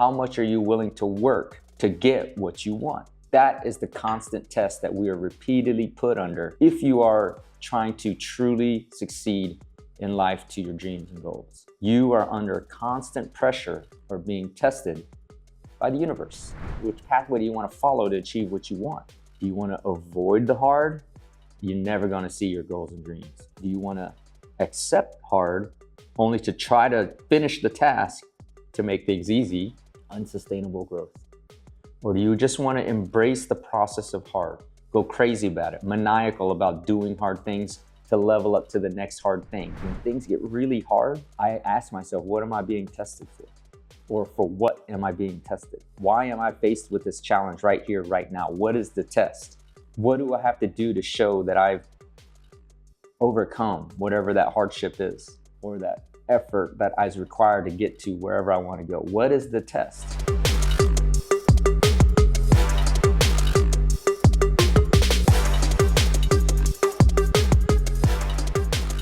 How much are you willing to work to get what you want? That is the constant test that we are repeatedly put under if you are trying to truly succeed in life to your dreams and goals. You are under constant pressure or being tested by the universe. Which pathway do you want to follow to achieve what you want? Do you want to avoid the hard? You're never going to see your goals and dreams. Do you want to accept hard only to try to finish the task to make things easy? Unsustainable growth. Or do you just want to embrace the process of hard? Go crazy about it, maniacal about doing hard things to level up to the next hard thing. When things get really hard, I ask myself, what am I being tested for? Or for what am I being tested? Why am I faced with this challenge right here, right now? What is the test? What do I have to do to show that I've overcome whatever that hardship is, or that effort that is required to get to wherever I want to go? What is the test?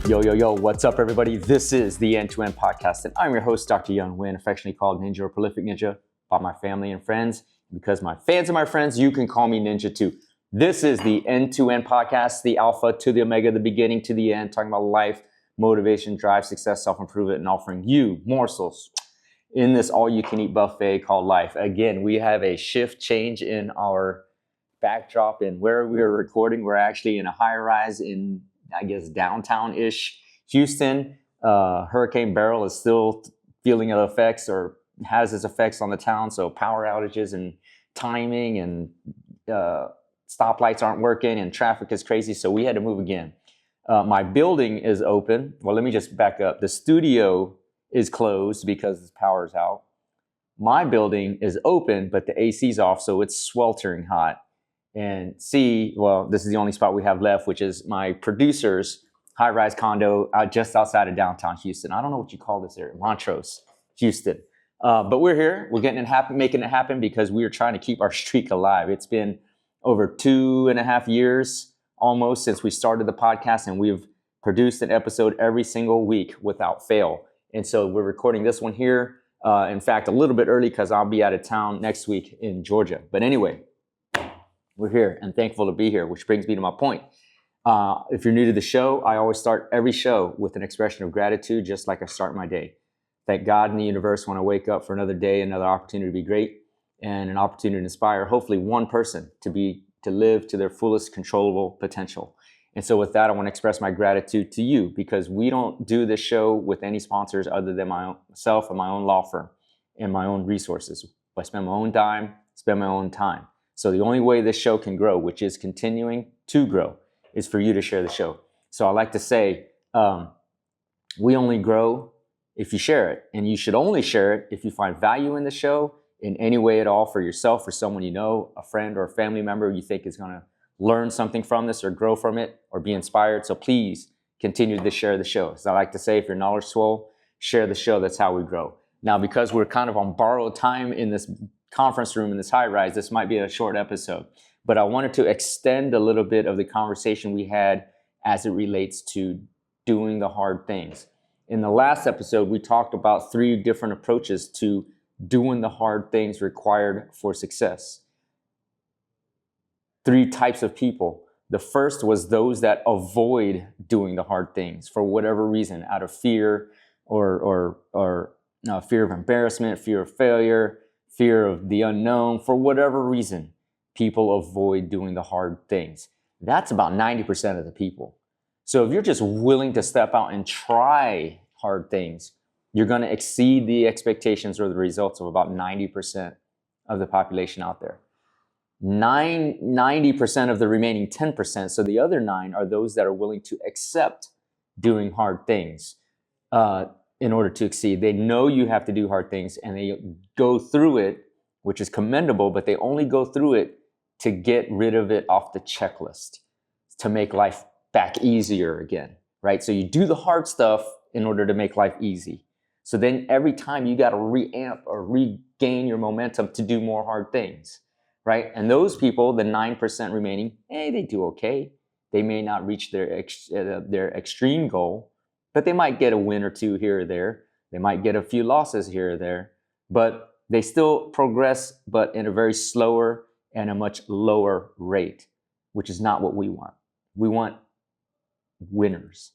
Yo, what's up, everybody? This is the End-to-End Podcast, and I'm your host, Dr. Young Nguyen, affectionately called Ninja or Prolific Ninja by my family and friends. Because my fans are my friends, you can call me Ninja too. This is the End-to-End Podcast, the alpha to the omega, the beginning to the end, talking about life, motivation, drive, success, self-improvement, and offering you morsels in this all-you-can-eat buffet called life. Again, we have a shift change in our backdrop and where we're recording. We're actually in a high-rise in, I guess, downtown-ish Houston. Hurricane Beryl is still feeling the effects, or has its effects on the town. So power outages and timing and stoplights aren't working and traffic is crazy. So we had to move again. My building is open. Well, let me just back up. The studio is closed because the power's out. My building is open, but the AC's off, so it's sweltering hot. And C, well, this is the only spot we have left, which is my producer's high-rise condo just outside of downtown Houston. I don't know what you call this area, Montrose, Houston. But we're here. We're getting it happen, making it happen because we are trying to keep our streak alive. It's been over 2.5 years almost since we started the podcast, and we've produced an episode every single week without fail. And so we're recording this one here, in fact, a little bit early because I'll be out of town next week in Georgia. But anyway, we're here and thankful to be here, which brings me to my point. If you're new to the show, I always start every show with an expression of gratitude, just like I start my day. Thank God and the universe when I wake up for another day, another opportunity to be great, and an opportunity to inspire hopefully one person to live to their fullest controllable potential. And so with that, I want to express my gratitude to you, because we don't do this show with any sponsors other than myself and my own law firm and my own resources. I spend my own dime, spend my own time. So the only way this show can grow, which is continuing to grow, is for you to share the show. So I like to say, we only grow if you share it, and you should only share it if you find value in the show in any way at all, for yourself, for someone you know, a friend or a family member you think is going to learn something from this or grow from it or be inspired. So please continue to share the show. As I like to say, if you're knowledge swole, share the show. That's how we grow. Now, because we're kind of on borrowed time in this conference room in this high rise, this might be a short episode, but I wanted to extend a little bit of the conversation we had as it relates to doing the hard things. In the last episode, we talked about 3 different approaches to doing the hard things required for success. 3 types of people. The first was those that avoid doing the hard things for whatever reason, out of fear or fear of embarrassment, fear of failure, fear of the unknown. For whatever reason, people avoid doing the hard things. That's about 90% of the people. So if you're just willing to step out and try hard things, you're going to exceed the expectations or the results of about 90% of the population out there. 90% of the remaining 10%, so the other 9 are those that are willing to accept doing hard things in order to exceed. They know you have to do hard things, and they go through it, which is commendable, but they only go through it to get rid of it off the checklist, to make life back easier again, right? So you do the hard stuff in order to make life easy. So then every time you got to reamp or regain your momentum to do more hard things, right? And those people, the 9% remaining, they do okay. They may not reach their extreme goal, but they might get a win or 2 here or there. They might get a few losses here or there. But They still progress, but in a very slower and a much lower rate, which is not what we want. We want winners.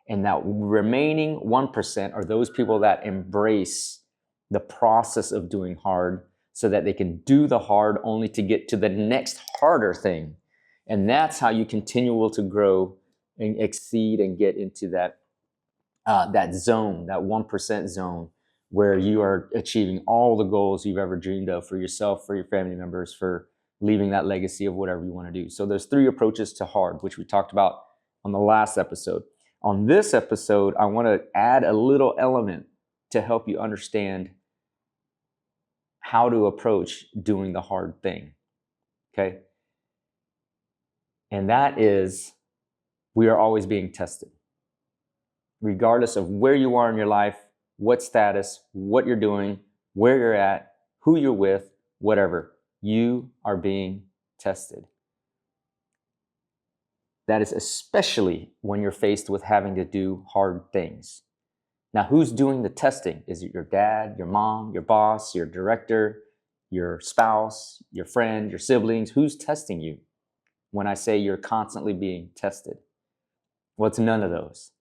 And that remaining 1% are those people that embrace the process of doing hard so that they can do the hard only to get to the next harder thing. And that's how you continue to grow and exceed and get into that zone, that 1% zone, where you are achieving all the goals you've ever dreamed of for yourself, for your family members, for leaving that legacy of whatever you want to do. So there's 3 approaches to hard, which we talked about on the last episode. On this episode, I want to add a little element to help you understand how to approach doing the hard thing, okay? And that is, we are always being tested. Regardless of where you are in your life, what status, what you're doing, where you're at, who you're with, whatever, you are being tested. That is especially when you're faced with having to do hard things. Now, who's doing the testing? Is it your dad, your mom, your boss, your director, your spouse, your friend, your siblings? Who's testing you when I say you're constantly being tested? Well, it's none of those.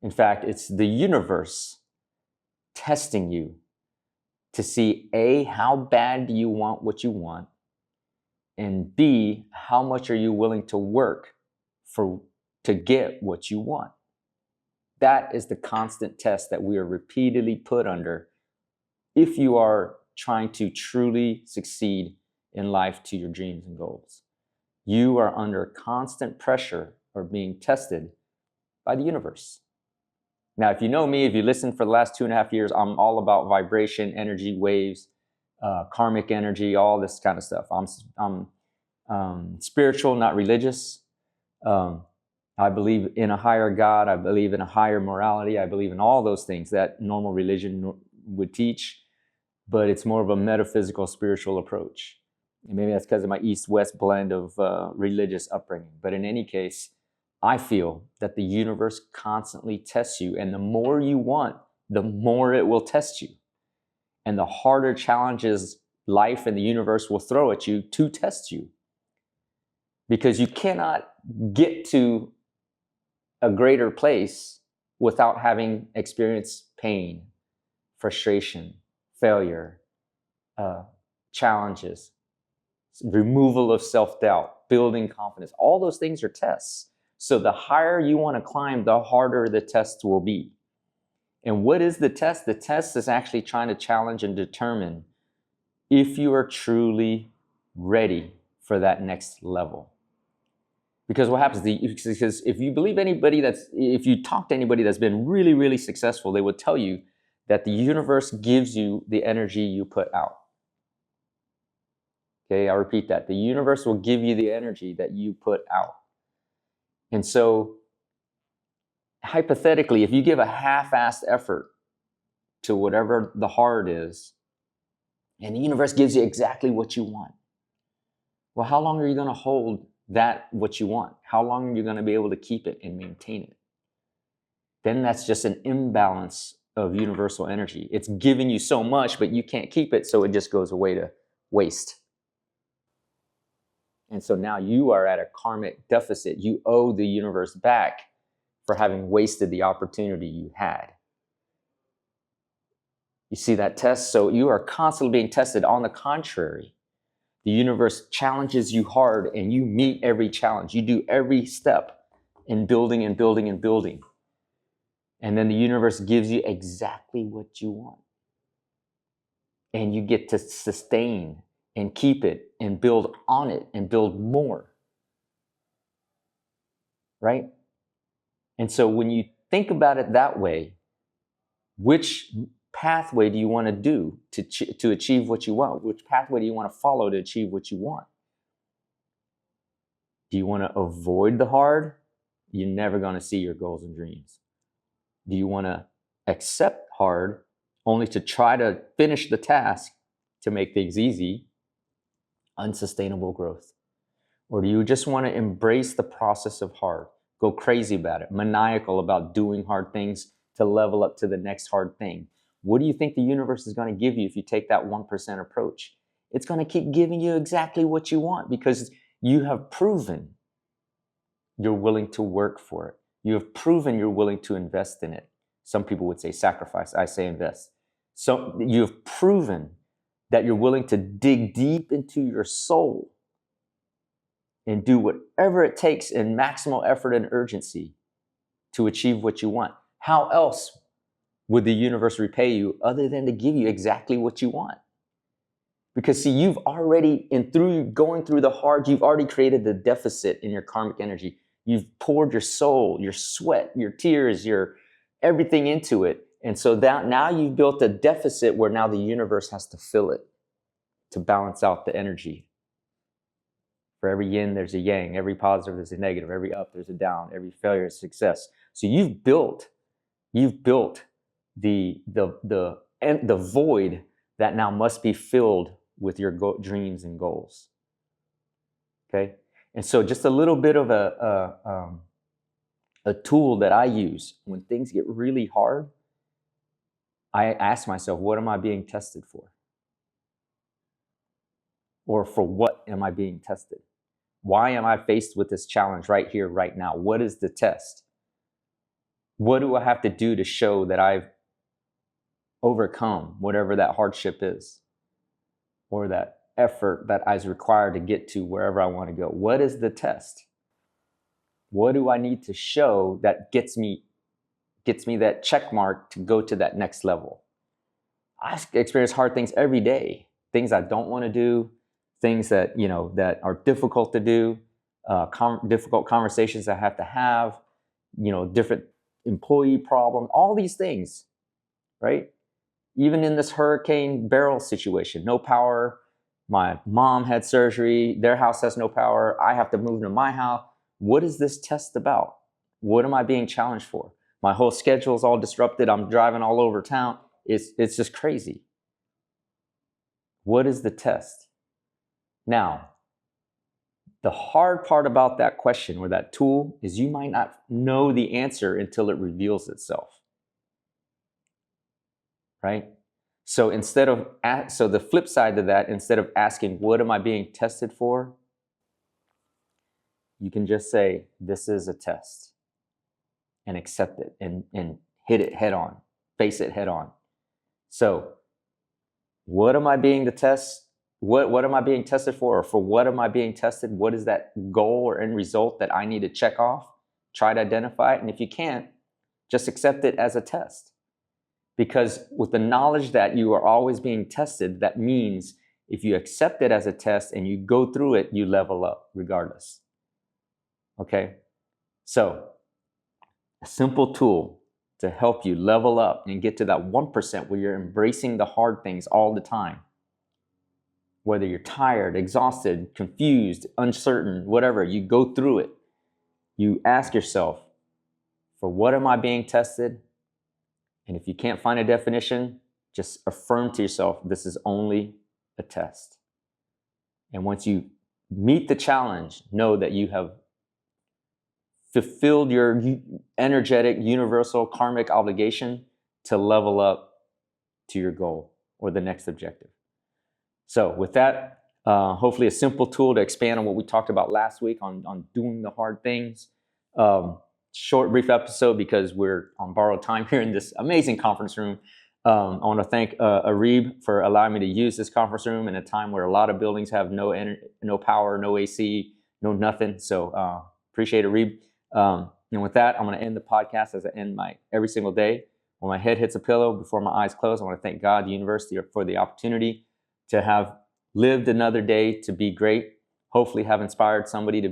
In fact, it's the universe testing you to see A, how bad do you want what you want? And B, how much are you willing to work to get what you want? That is the constant test that we are repeatedly put under if you are trying to truly succeed in life to your dreams and goals. You are under constant pressure or being tested by the universe. Now, if you know me, if you listened for the last 2.5 years, I'm all about vibration, energy, waves, karmic energy, all this kind of stuff. I'm spiritual, not religious. I believe in a higher God. I believe in a higher morality. I believe in all those things that normal religion would teach, but it's more of a metaphysical, spiritual approach. And maybe that's because of my East-West blend of religious upbringing. But in any case, I feel that the universe constantly tests you, and the more you want, the more it will test you. And the harder challenges life and the universe will throw at you to test you. Because you cannot get to a greater place without having experienced pain, frustration, failure, challenges, removal of self-doubt, building confidence. All those things are tests. So the higher you want to climb, the harder the test will be. And what is the test? The test is actually trying to challenge and determine if you are truly ready for that next level. Because what happens, because if you talk to anybody that's been really, really successful, they would tell you that the universe gives you the energy you put out. Okay, I'll repeat that. The universe will give you the energy that you put out. And so, hypothetically, if you give a half-assed effort to whatever the hard is, and the universe gives you exactly what you want, well, how long are you going to hold that what you want? How long are you going to be able to keep it and maintain it? Then that's just an imbalance of universal energy. It's giving you so much, but you can't keep it, so it just goes away to waste. And so now you are at a karmic deficit. You owe the universe back for having wasted the opportunity you had. You see that test? So you are constantly being tested. On the contrary, the universe challenges you hard and you meet every challenge. You do every step in building and building and building. And then the universe gives you exactly what you want. And you get to sustain and keep it and build on it and build more. Right? And so when you think about it that way, which pathway do you want to do to achieve what you want? Which pathway do you want to follow to achieve what you want? Do you want to avoid the hard? You're never going to see your goals and dreams. Do you want to accept hard only to try to finish the task to make things easy? Unsustainable growth. Or do you just want to embrace the process of hard? Go crazy about it, maniacal about doing hard things to level up to the next hard thing. What do you think the universe is going to give you if you take that 1% approach? It's going to keep giving you exactly what you want because you have proven you're willing to work for it. You have proven you're willing to invest in it. Some people would say sacrifice. I say invest. So you have proven that you're willing to dig deep into your soul and do whatever it takes in maximal effort and urgency to achieve what you want. How else would the universe repay you other than to give you exactly what you want? Because see, you've already, going through the hard, you've already created the deficit in your karmic energy. You've poured your soul, your sweat, your tears, your everything into it. And so that now you've built a deficit where now the universe has to fill it to balance out the energy. For every yin, there's a yang. Every positive, there's a negative. Every up, there's a down. Every failure is success. So you've built the void that now must be filled with your dreams and goals. Okay, and so just a little bit of a tool that I use when things get really hard. I ask myself, what am I being tested for? Or for what am I being tested? Why am I faced with this challenge right here, right now? What is the test? What do I have to do to show that I've overcome whatever that hardship is, or that effort that is required to get to wherever I want to go? What is the test? What do I need to show that gets me that check mark to go to that next level? I experience hard things every day, things I don't want to do, things that, that are difficult to do, difficult conversations I have to have, different employee problems, all these things, right? Even in this Hurricane Beryl situation, no power. My mom had surgery. Their house has no power. I have to move to my house. What is this test about? What am I being challenged for? My whole schedule is all disrupted. I'm driving all over town. It's just crazy. What is the test? Now, the hard part about that question or that tool is you might not know the answer until it reveals itself. Right? So the flip side to that, instead of asking, what am I being tested for? You can just say, this is a test, and accept it and hit it head on, face it head on. So what am I being the test? What am I being tested for? Or for what am I being tested? What is that goal or end result that I need to check off? Try to identify it. And if you can't, just accept it as a test. Because with the knowledge that you are always being tested, that means if you accept it as a test and you go through it, you level up regardless. Okay? So, a simple tool to help you level up and get to that 1% where you're embracing the hard things all the time. Whether you're tired, exhausted, confused, uncertain, whatever, you go through it. You ask yourself, for what am I being tested? And if you can't find a definition, just affirm to yourself, this is only a test. And once you meet the challenge, know that you have fulfilled your energetic, universal, karmic obligation to level up to your goal or the next objective. So with that, hopefully a simple tool to expand on what we talked about last week on doing the hard things. Short, brief episode because we're on borrowed time here in this amazing conference room. I want to thank Arib for allowing me to use this conference room in a time where a lot of buildings have no power, no AC, no nothing. So appreciate Arib. And with that, I'm going to end the podcast as I end every single day. When my head hits a pillow, before my eyes close, I want to thank God, the university, for the opportunity to have lived another day to be great. Hopefully have inspired somebody to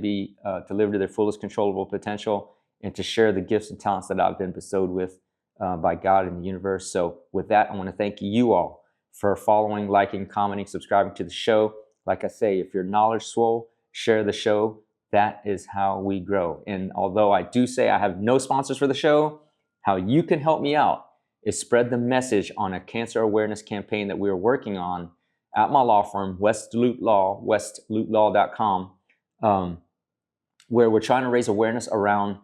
live to their fullest controllable potential and to share the gifts and talents that I've been bestowed with by God and the universe. So with that, I want to thank you all for following, liking, commenting, subscribing to the show. Like I say, if your knowledge swole, share the show. That is how we grow. And although I do say I have no sponsors for the show, how you can help me out is spread the message on a cancer awareness campaign that we are working on at my law firm, Westloot Law, westlootlaw.com, where we're trying to raise awareness around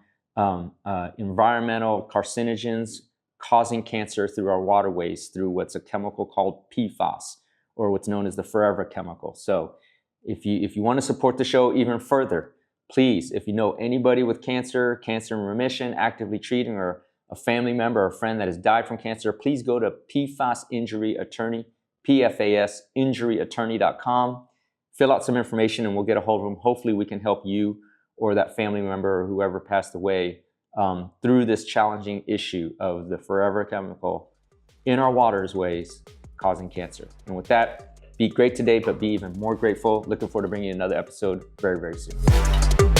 environmental carcinogens, causing cancer through our waterways through what's a chemical called PFAS, or what's known as the forever chemical. So if you want to support the show even further, please, if you know anybody with cancer in remission, actively treating, or a family member or friend that has died from cancer, please go to PFAS Injury Attorney, PFAS injuryattorney.com. Fill out some information and we'll get a hold of them. Hopefully we can help you or that family member or whoever passed away through this challenging issue of the forever chemical in our waterways causing cancer. And with that, be great today, but be even more grateful. Looking forward to bringing you another episode very, very soon.